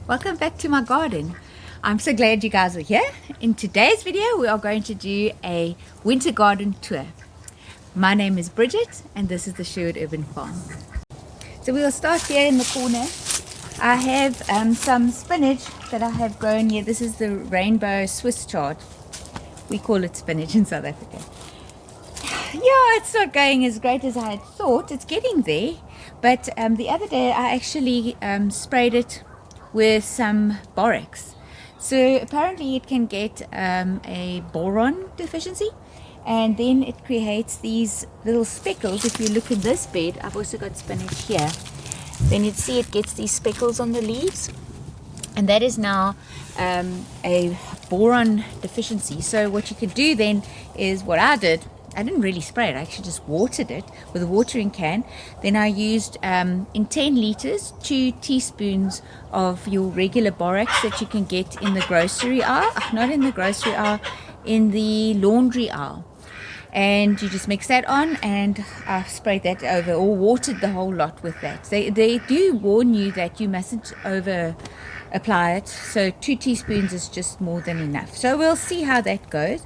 Welcome back to my garden. I'm so glad you guys are here. In today's video we are going to do a winter garden tour. My name is Bridget and this is the Sherwood Urban Farm. So we'll start here in the corner. I have some spinach that I have grown here. This is the rainbow Swiss chard. We call it spinach in South Africa. Yeah, it's not going as great as I had thought. It's getting there. But the other day I actually sprayed it with some borax. So apparently it can get a boron deficiency, and then it creates these little speckles. If you look in this bed, I've also got spinach here, then you'd see it gets these speckles on the leaves, and that is now a boron deficiency. So what you could do then is what I did. I didn't really spray it, I actually just watered it with a watering can. Then I used, in 10 liters, 2 teaspoons of your regular borax that you can get in the grocery aisle. Not in the grocery aisle, in the laundry aisle. And you just mix that on, and I sprayed that over, or watered the whole lot with that. They do warn you that you mustn't over apply it, so 2 teaspoons is just more than enough. So we'll see how that goes.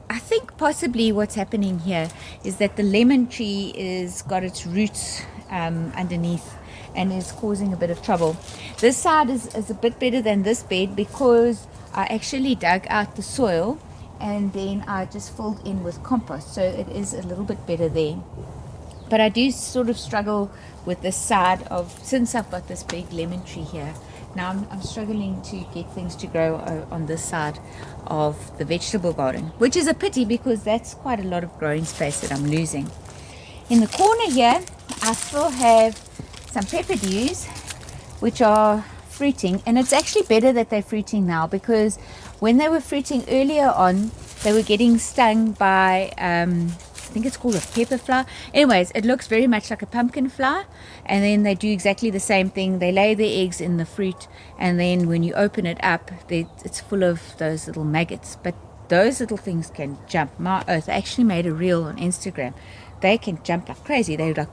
I think possibly what's happening here is that the lemon tree is got its roots underneath and is causing a bit of trouble. This side is a bit better than this bed because I actually dug out the soil and then I just filled in with compost, so it is a little bit better there. But I do sort of struggle with this side of, since I've got this big lemon tree here, now I'm struggling to get things to grow on this side of the vegetable garden, which is a pity because that's quite a lot of growing space that I'm losing. In the corner here, I still have some pepper dews, which are fruiting, and it's actually better that they're fruiting now, because when they were fruiting earlier on, they were getting stung by I think it's called a pepper flower. Anyways, it looks very much like a pumpkin flower, and then they do exactly the same thing. They lay their eggs in the fruit, and then when you open it up, it's full of those little maggots. But those little things can jump. My earth, I actually made a reel on Instagram. They can jump like crazy. They're like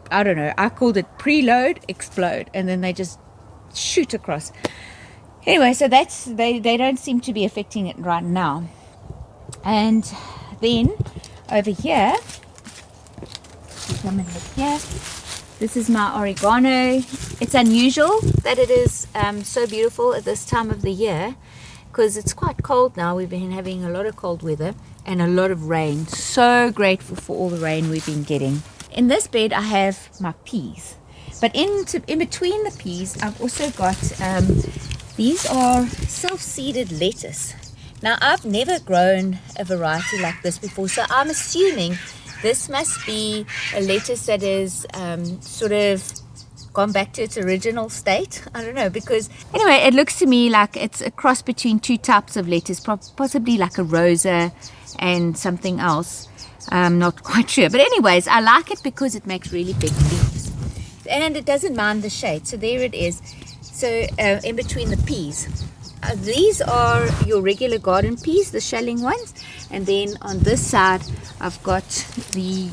I don't know, I called it preload explode, and then they just shoot across. Anyway, so that's they don't seem to be affecting it right now. And then over here, you come and look here, this is my oregano. It's unusual that it is so beautiful at this time of the year, because it's quite cold now. We've been having a lot of cold weather and a lot of rain. So grateful for all the rain we've been getting. In this bed I have my peas, but in between the peas I've also got these are self-seeded lettuce. Now, I've never grown a variety like this before, so I'm assuming this must be a lettuce that is sort of gone back to its original state. I don't know, because anyway, it looks to me like it's a cross between 2 types of lettuce, possibly like a rosa and something else. I'm not quite sure, but anyways, I like it because it makes really big leaves and it doesn't mind the shade. So there it is. So in between the peas. These are your regular garden peas, the shelling ones, and then on this side I've got the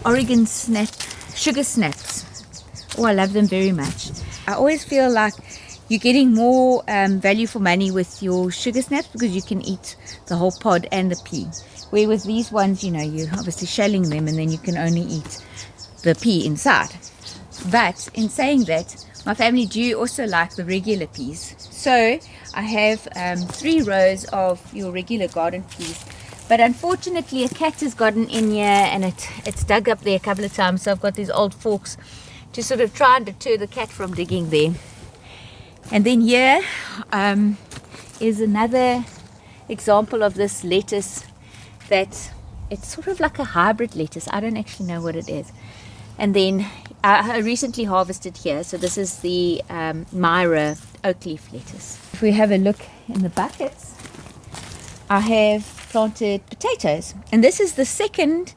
Oregon sugar snaps. Oh, I love them very much. I always feel like you're getting more value for money with your sugar snaps because you can eat the whole pod and the pea, where with these ones, you know, you're obviously shelling them and then you can only eat the pea inside. But in saying that, my family do also like the regular peas. So I have 3 rows of your regular garden peas. But unfortunately a cat has gotten in here and it's dug up there a couple of times. So I've got these old forks to sort of try and deter the cat from digging there. And then here is another example of this lettuce that it's sort of like a hybrid lettuce. I don't actually know what it is. And then I recently harvested here, so this is the Myra oak leaf lettuce. If we have a look in the buckets, I have planted potatoes, and this is the second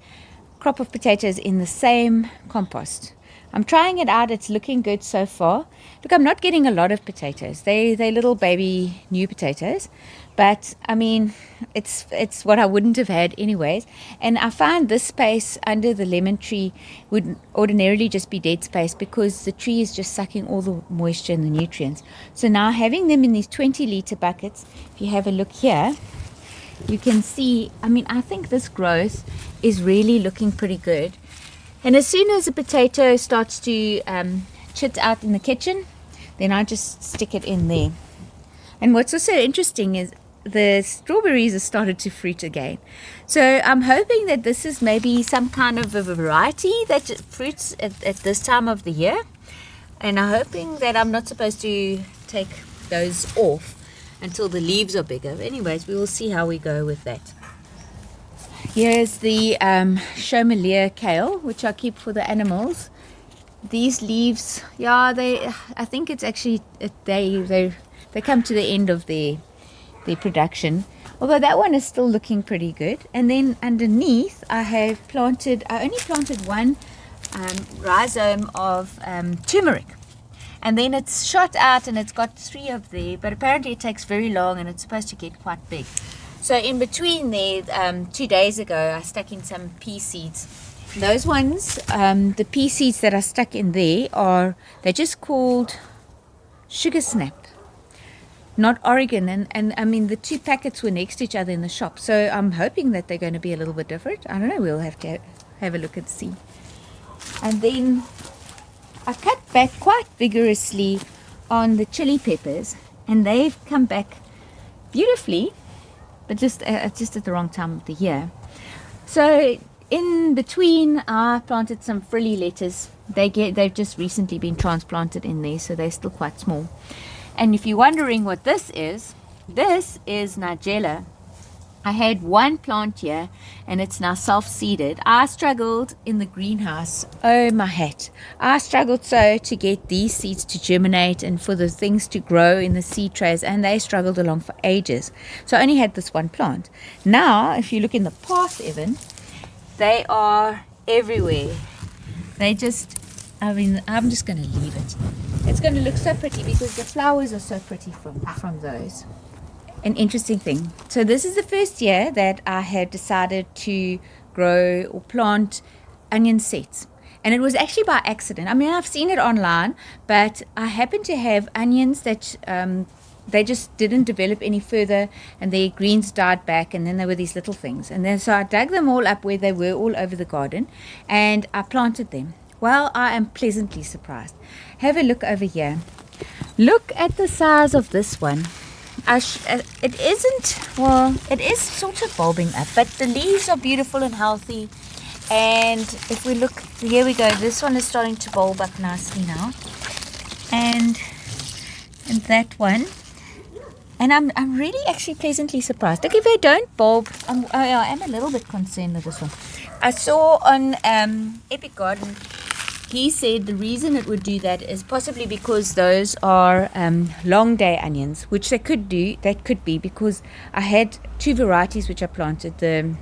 crop of potatoes in the same compost. I'm trying it out, it's looking good so far. Look, I'm not getting a lot of potatoes. They're little baby new potatoes, But I mean, it's what I wouldn't have had anyways. And I find this space under the lemon tree would ordinarily just be dead space because the tree is just sucking all the moisture and the nutrients. So now having them in these 20-liter buckets, if you have a look here, you can see, I mean, I think this growth is really looking pretty good. And as soon as a potato starts to chit out in the kitchen, then I just stick it in there. And what's also interesting is the strawberries have started to fruit again. So I'm hoping that this is maybe some kind of a variety that fruits at this time of the year. And I'm hoping that I'm not supposed to take those off until the leaves are bigger. Anyways, we will see how we go with that. Here's the Chaumelia kale, which I keep for the animals. These leaves, yeah, I think it's actually, they come to the end of their production. Although that one is still looking pretty good. And then underneath, I only planted one rhizome of turmeric. And then it's shot out and it's got 3 of there, but apparently it takes very long and it's supposed to get quite big. So in between there, 2 days ago, I stuck in some pea seeds. Those ones, the pea seeds that I stuck in there they're just called Sugar Snap, not Oregon. And I mean, the 2 packets were next to each other in the shop. So I'm hoping that they're going to be a little bit different. I don't know, we'll have to have a look and see. And then I cut back quite vigorously on the chili peppers, and they've come back beautifully, but just at the wrong time of the year. So in between, I planted some frilly lettuce. They've just recently been transplanted in there, so they're still quite small. And if you're wondering what this is Nigella. I had one plant here and it's now self-seeded. I struggled in the greenhouse. Oh my hat. I struggled so to get these seeds to germinate and for the things to grow in the seed trays, and they struggled along for ages. So I only had this one plant. Now, if you look in the path even, they are everywhere. I'm just going to leave it. It's going to look so pretty because the flowers are so pretty from those. An interesting thing. So this is the first year that I had decided to grow or plant onion sets. And it was actually by accident. I mean, I've seen it online, but I happened to have onions that they just didn't develop any further, and their greens died back, and then there were these little things. And then so I dug them all up where they were all over the garden, and I planted them. Well, I am pleasantly surprised. Have a look over here. Look at the size of this one. It is sort of bulbing up, but the leaves are beautiful and healthy. And if we look, here we go. This one is starting to bulb up nicely now, and that one. And I'm really actually pleasantly surprised. Look, if they don't bulb, I am a little bit concerned with this one. I saw on Epic Garden, he said the reason it would do that is possibly because those are long day onions, which they could do. That could be because I had 2 varieties which I planted. The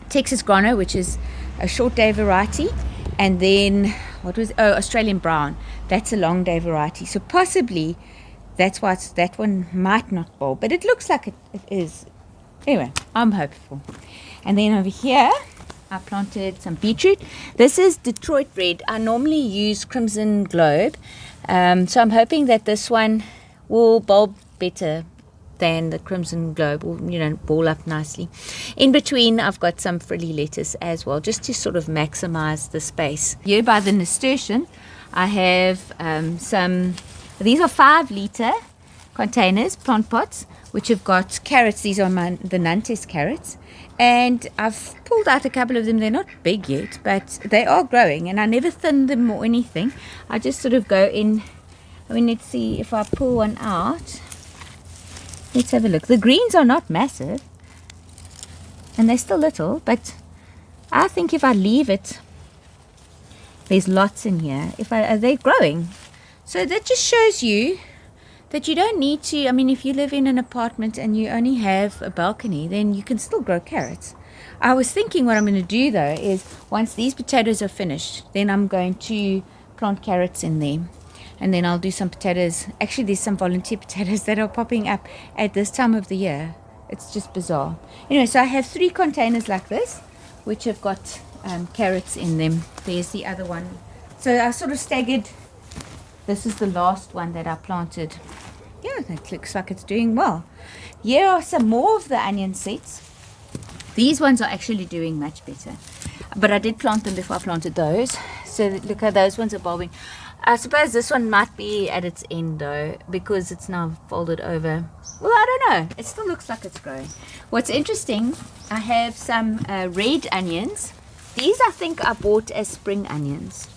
Texas Grano, which is a short day variety, and then Australian Brown. That's a long day variety. So possibly that's why that one might not bulb, but it looks like it is. Anyway, I'm hopeful. And then over here, I planted some beetroot. This is Detroit red. I normally use Crimson Globe, so I'm hoping that this one will bulb better than the Crimson Globe, or ball up nicely. In between, I've got some frilly lettuce as well, just to sort of maximize the space. Here by the nasturtium, I have some. These are 5-liter containers, plant pots, which have got carrots. These are the Nantes carrots. And I've pulled out a couple of them. They're not big yet, but they are growing. And I never thin them or anything. I just sort of go in. I mean, let's see if I pull one out. Let's have a look. The greens are not massive. And they're still little. But I think if I leave it, there's lots in here. They're growing. So that just shows you that you don't need to, I mean, if you live in an apartment and you only have a balcony, then you can still grow carrots. I was thinking what I'm going to do, though, is once these potatoes are finished, then I'm going to plant carrots in there. And then I'll do some potatoes. Actually, there's some volunteer potatoes that are popping up at this time of the year. It's just bizarre. Anyway, so I have 3 containers like this, which have got carrots in them. There's the other one. So I sort of staggered. This is the last one that I planted. Yeah, that looks like it's doing well. Here are some more of the onion seeds. These ones are actually doing much better. But I did plant them before I planted those. So look how those ones are bulbing. I suppose this one might be at its end though, because it's now folded over. Well, I don't know. It still looks like it's growing. What's interesting, I have some red onions. These I think I bought as spring onions.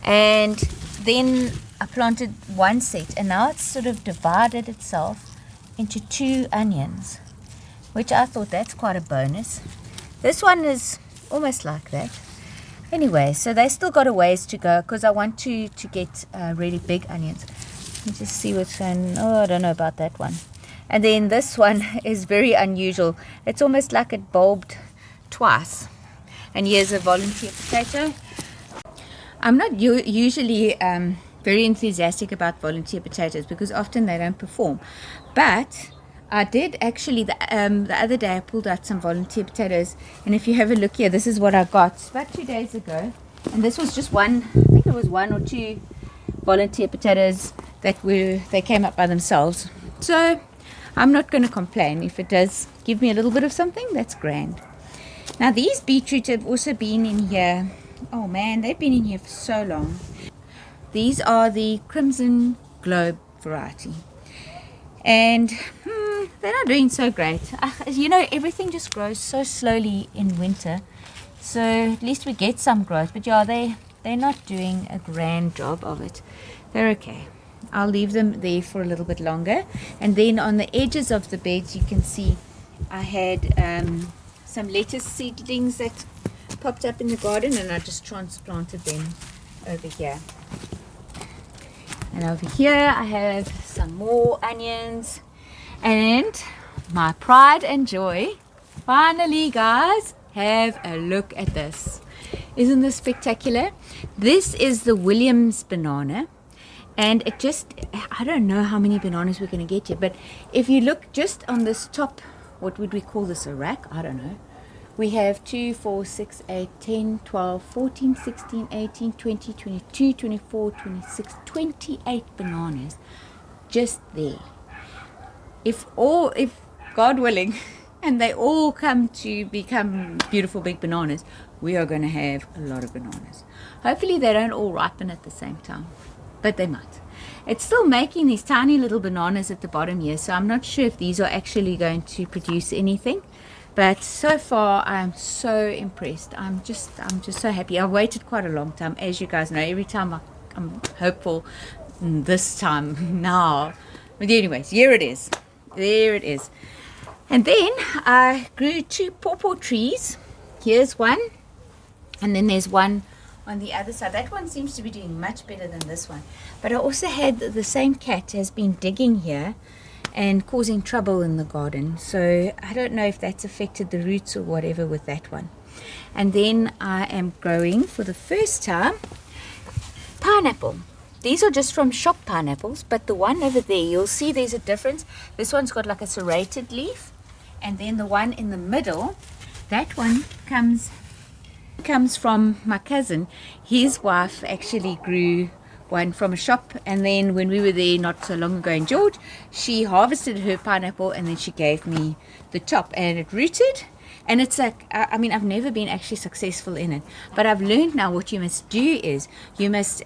And then I planted one set, and now it's sort of divided itself into 2 onions, which I thought that's quite a bonus. This one is almost like that. Anyway, so they still got a ways to go, because I want to get really big onions. Let me just see which one. Oh, I don't know about that one. And then this one is very unusual. It's almost like it bulbed twice. And here's a volunteer potato. I'm not usually very enthusiastic about volunteer potatoes, because often they don't perform. But I did actually, the other day I pulled out some volunteer potatoes, and if you have a look here, this is what I got about 2 days ago. And this was just one, I think it was 1 or 2 volunteer potatoes they came up by themselves. So I'm not going to complain. If it does give me a little bit of something, that's grand. Now these beetroots have also been in here. Oh man, they've been in here for so long. These are the Crimson Globe variety. And they're not doing so great. You know, everything just grows so slowly in winter. So at least we get some growth. But yeah, they're not doing a grand job of it. They're okay. I'll leave them there for a little bit longer. And then on the edges of the beds, you can see I had some lettuce seedlings that popped up in the garden, and I just transplanted them over here. And over here I have some more onions, and my pride and joy, finally guys, have a look at this. Isn't this spectacular? This is the Williams banana, and it just, I don't know how many bananas we're going to get here, but if you look just on this top, what would we call this, a rack? I don't know. We have 2, 4, 6, 8, 10, 12, 14, 16, 18, 20, 22, 24, 26, 28 bananas just there. If God willing, and they all come to become beautiful big bananas, we are going to have a lot of bananas. Hopefully they don't all ripen at the same time, but they might. It's still making these tiny little bananas at the bottom here, so I'm not sure if these are actually going to produce anything. But so far, I'm so impressed. I'm just so happy. I've waited quite a long time. As you guys know, every time I'm hopeful, this time now. But anyways, here it is. There it is. And then I grew 2 pawpaw trees. Here's one. And then there's one on the other side. That one seems to be doing much better than this one. But I also had the same cat has been digging here and causing trouble in the garden, so I don't know if that's affected the roots or whatever with that one. And then I am growing for the first time pineapple. These are just from shop pineapples, but the one over there, you'll see there's a difference. This one's got like a serrated leaf, and then the one in the middle, that one comes from my cousin. His wife actually grew one from a shop, and then when we were there not so long ago in George, she harvested her pineapple and then she gave me the top, and it rooted. And it's like, I mean, I've never been actually successful in it, but I've learned now what you must do is you must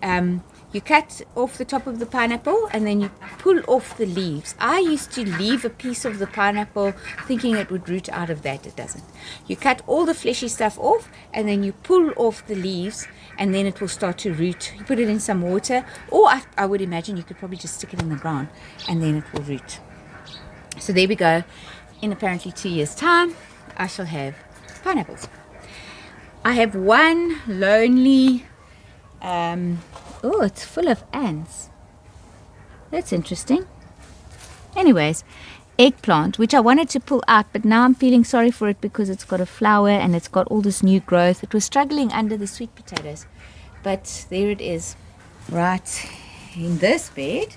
you cut off the top of the pineapple and then you pull off the leaves. I used to leave a piece of the pineapple thinking it would root out of that. It doesn't. You cut all the fleshy stuff off and then you pull off the leaves, and then it will start to root. You put it in some water, or I would imagine you could probably just stick it in the ground and then it will root. So there we go. In apparently 2 years' time, I shall have pineapples. I have one lonely, oh, it's full of ants. That's interesting. Anyways, eggplant, which I wanted to pull out, but now I'm feeling sorry for it because it's got a flower and it's got all this new growth. It was struggling under the sweet potatoes, but there it is. Right, in this bed,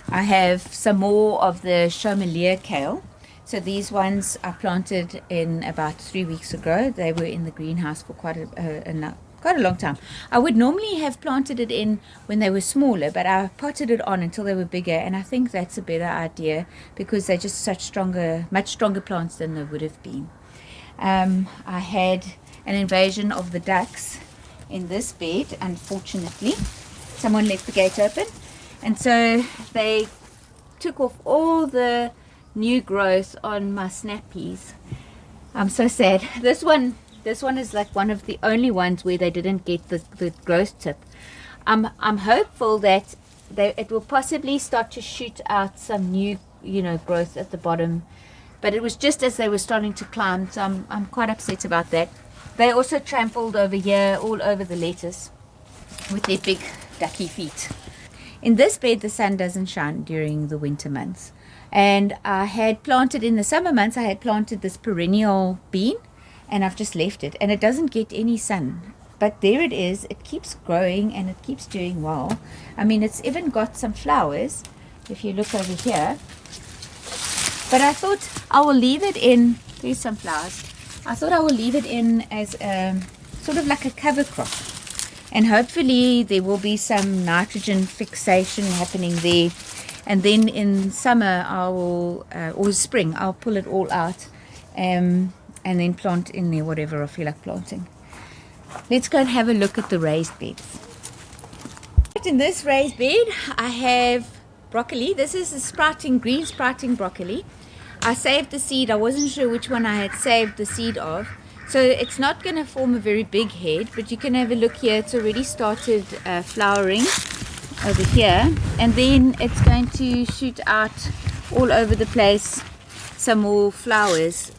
I have some more of the Chaumelia kale. So these ones I planted in about 3 weeks ago. They were in the greenhouse for quite a long time. I would normally have planted it in when they were smaller, but I potted it on until they were bigger, and I think that's a better idea because they're just much stronger plants than they would have been. I had an invasion of the ducks in this bed, unfortunately. Someone left the gate open, and so they took off all the new growth on my snap peas. I'm so sad. This one is like one of the only ones where they didn't get the growth tip. I'm hopeful that it will possibly start to shoot out some new growth at the bottom, but it was just as they were starting to climb, so I'm quite upset about that. They also trampled over here all over the lettuce with their big ducky feet. In this bed the sun doesn't shine during the winter months, and I had planted in the summer months, I had planted this perennial bean, and I've just left it, and it doesn't get any sun, but there it is. It keeps growing and it keeps doing well. I mean, it's even got some flowers if you look over here, but I thought I will leave it in. There's some flowers. I thought I will leave it in as sort of like a cover crop, and hopefully there will be some nitrogen fixation happening there, and then in summer I will or spring I'll pull it all out and then plant in there whatever I feel like planting. Let's go and have a look at the raised beds. In this raised bed I have broccoli. This is a green sprouting broccoli. I saved the seed. I wasn't sure which one I had saved the seed of, so it's not going to form a very big head, but you can have a look here. It's already started flowering over here, and then it's going to shoot out all over the place some more flowers.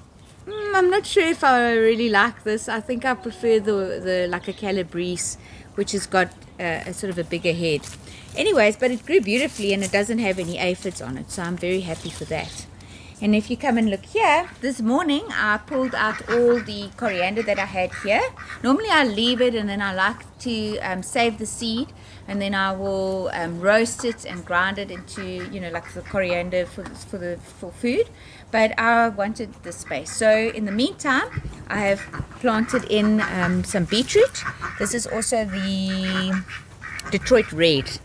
I'm not sure if I really like this. I think I prefer the like a calabrese, which has got a sort of a bigger head. Anyways, but it grew beautifully and it doesn't have any aphids on it, so I'm very happy for that. And if you come and look here, this morning I pulled out all the coriander that I had here. Normally I leave it, and then I like to save the seed, and then I will roast it and grind it into like the coriander for food. But I wanted the space, so in the meantime I have planted in some beetroot. This is also the Detroit Red.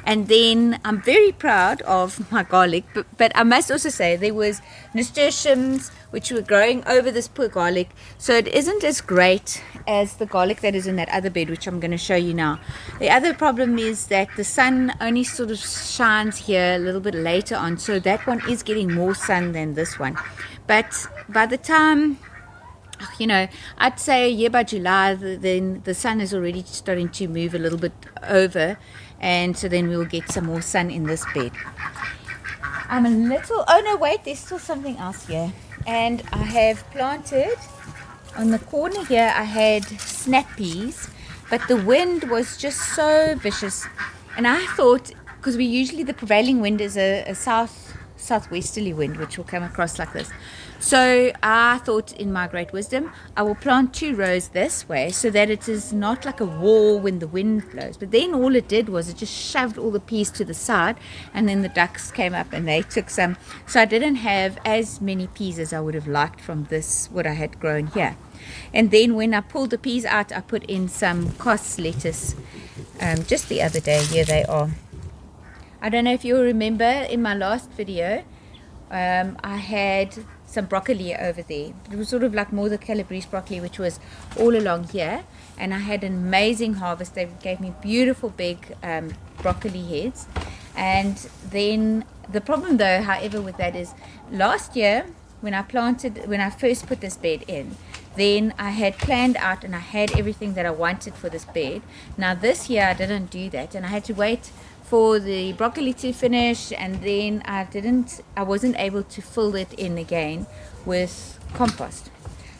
And then I'm very proud of my garlic, but I must also say there was nasturtiums which were growing over this poor garlic, so it isn't as great as the garlic that is in that other bed, which I'm going to show you now. The other problem is that the sun only sort of shines here a little bit later on, so that one is getting more sun than this one. But by the time, I'd say by July, then the sun is already starting to move a little bit over, and so then we'll get some more sun in this bed. Oh no, wait, there's still something else here. And I have planted on the corner here, I had snap peas, but the wind was just so vicious, and I thought, because the prevailing wind is a southwesterly wind, which will come across like this. So I thought, in my great wisdom, I will plant 2 rows this way so that it is not like a wall when the wind blows. But then all it did was it just shoved all the peas to the side, and then the ducks came up and they took some. So I didn't have as many peas as I would have liked from what I had grown here. And then when I pulled the peas out, I put in some cos lettuce just the other day. Here they are. I don't know if you remember in my last video, I had some broccoli over there. It was sort of like more the calabrese broccoli, which was all along here, and I had an amazing harvest. They gave me beautiful big broccoli heads. And then the problem though, however, with that is last year when I first put this bed in, then I had planned out and I had everything that I wanted for this bed. Now this year I didn't do that, and I had to wait for the broccoli to finish, and then I wasn't able to fill it in again with compost.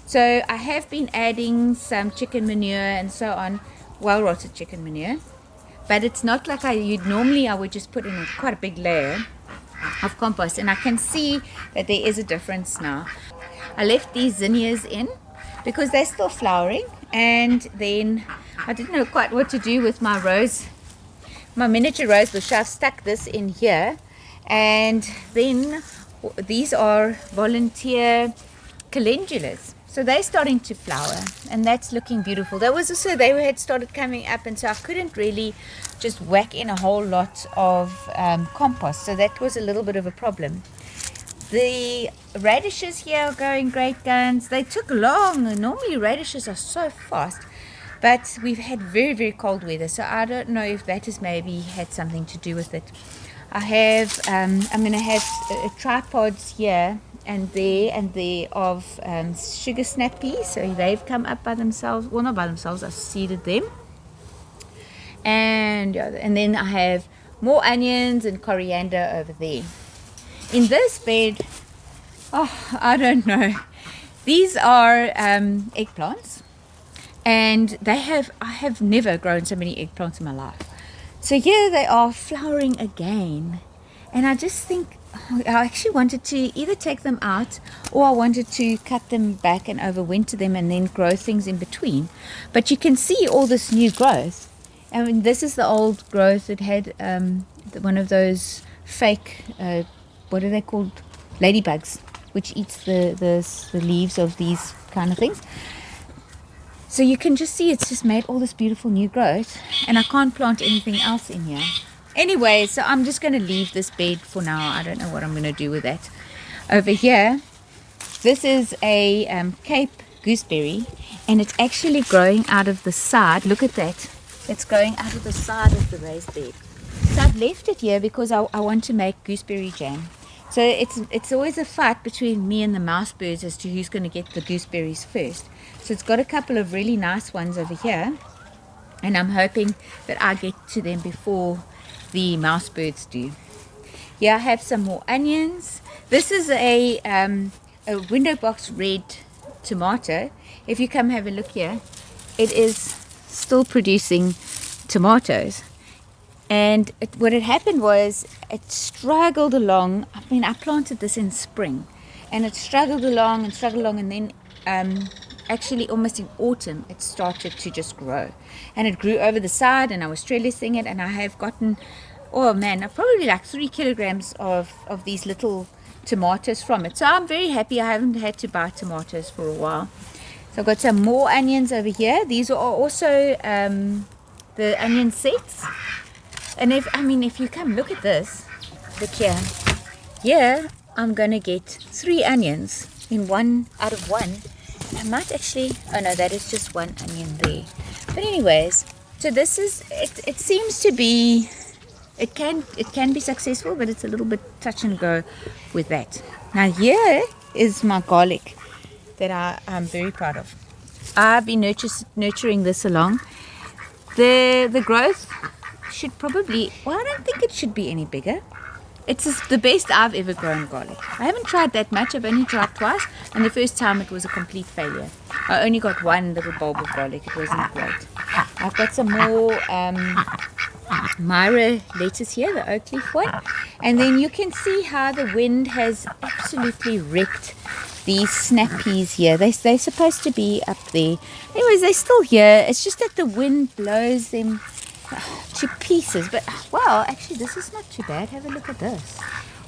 So I have been adding some chicken manure and so on, well rotted chicken manure, but it's not like normally I would just put in quite a big layer of compost, and I can see that there is a difference now. I left these zinnias in because they're still flowering, and then I didn't know quite what to do with my miniature rose bush. I've stuck this in here, and then These are volunteer calendulas. So they're starting to flower, and that's looking beautiful. That was also, they had started coming up, and so I couldn't really just whack in a whole lot of compost. So that was a little bit of a problem. The radishes here are going great guns. They took long. Normally radishes are so fast, but we've had very, very cold weather, so I don't know if that has maybe had something to do with it. I have, I'm going to have tripods here and there of sugar snap peas. So they've come up by themselves. Well, not by themselves. I seeded them. And then I have more onions and coriander over there. In this bed, oh, I don't know. These are eggplants. And I have never grown so many eggplants in my life. So here they are flowering again. And I just think, I actually wanted to either take them out, or I wanted to cut them back and overwinter them and then grow things in between. But you can see all this new growth. I mean, this is the old growth. It had one of those fake, what are they called? Ladybugs, which eats the leaves of these kind of things. So you can just see it's just made all this beautiful new growth, and I can't plant anything else in here. Anyway, so I'm just going to leave this bed for now. I don't know what I'm going to do with that. Over here, this is a Cape gooseberry, and it's actually growing out of the side. Look at that. It's growing out of the side of the raised bed. So I've left it here because I want to make gooseberry jam. So it's always a fight between me and the mouse birds as to who's going to get the gooseberries first. So it's got a couple of really nice ones over here, and I'm hoping that I get to them before the mouse birds do. Here I have some more onions. This is a window box red tomato. If you come have a look here, it is still producing tomatoes. And what had happened was it struggled along. I mean, I planted this in spring, and it struggled along, and then actually almost in autumn it started to just grow, and it grew over the side, and I was trellising it, and I have gotten, oh man, probably like 3 kilograms of these little tomatoes from it. So I'm very happy. I haven't had to buy tomatoes for a while. So I've got some more onions over here. These are also the onion sets. And if you come look at this, look here. Here I'm gonna get 3 onions in one out of one. I might actually, oh no, that is just one onion there. But anyways, so this is it. It seems to be, it can be successful, but it's a little bit touch and go with that. Now here is my garlic that I'm very proud of. I've been nurturing this along. The growth should probably, well, I don't think it should be any bigger. It's the best I've ever grown garlic. I haven't tried that much. I've only tried twice, and the first time it was a complete failure. I only got one little bulb of garlic. It wasn't great. I've got some more Myra lettuce here, the oak leaf one. And then you can see how the wind has absolutely wrecked these snap peas here. They're supposed to be up there. Anyways, they're still here. It's just that the wind blows them to pieces. But well, actually this is not too bad. Have a look at this.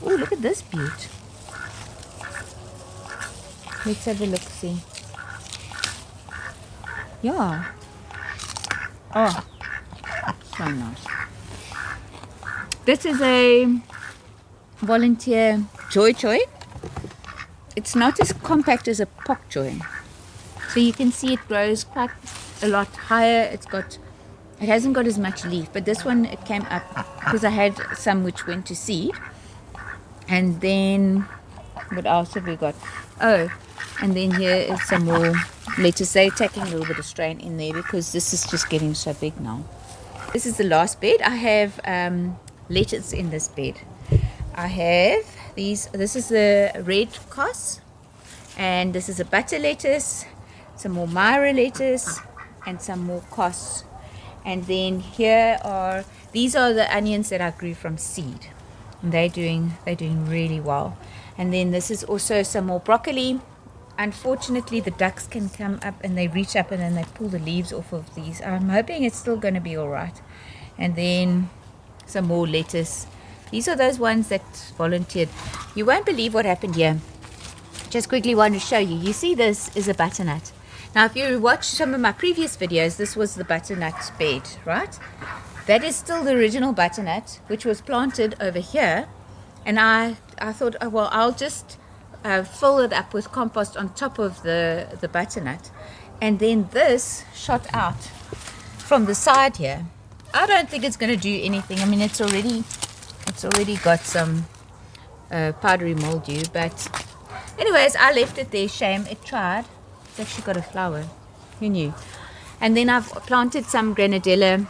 Oh, look at this beaut. Let's have a look, see. Yeah. Oh, so nice. This is a volunteer joy choy. It's not as compact as a pok choy. So you can see it grows quite a lot higher. It hasn't got as much leaf, but this one, it came up because I had some which went to seed. And then, what else have we got? Oh, and then here is some more lettuce. They're taking a little bit of strain in there because this is just getting so big now. This is the last bed. I have lettuce in this bed. I have these. This is the red cos, and this is a butter lettuce, some more Myra lettuce, and some more cos. And then these are the onions that I grew from seed, and they're doing really well. And then this is also some more broccoli. Unfortunately, the ducks can come up and they reach up and then they pull the leaves off of these. I'm hoping it's still going to be all right. And then some more lettuce. These are those ones that volunteered. You won't believe what happened here. Just quickly want to show you. You see, this is a butternut. Now, if you watch some of my previous videos, this was the butternut bed, right? That is still the original butternut, which was planted over here. And I thought, oh, well, I'll just fill it up with compost on top of the butternut. And then this shot out from the side here. I don't think it's going to do anything. I mean, it's already got some powdery mildew, but anyways, I left it there. Shame, it tried. It's actually got a flower. Who knew? And then I've planted some granadella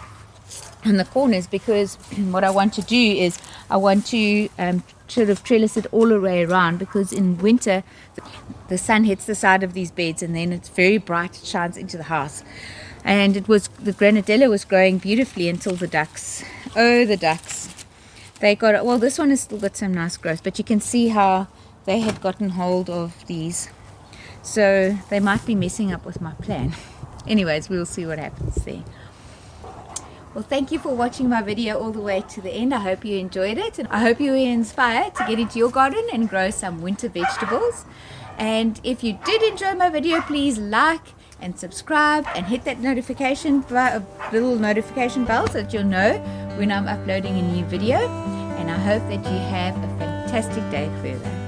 in the corners, because what I want to do is I want to sort of trellis it all the way around, because in winter the sun hits the side of these beds and then it's very bright, it shines into the house. And the granadella was growing beautifully until the ducks. Oh, the ducks. They got, well, this one has still got some nice growth, but you can see how they had gotten hold of these. So they might be messing up with my plan. Anyways, we'll see what happens there. Well, thank you for watching my video all the way to the end. I hope you enjoyed it, and I hope you were inspired to get into your garden and grow some winter vegetables. And if you did enjoy my video, please like and subscribe and hit that little notification bell so that you'll know when I'm uploading a new video. And I hope that you have a fantastic day further.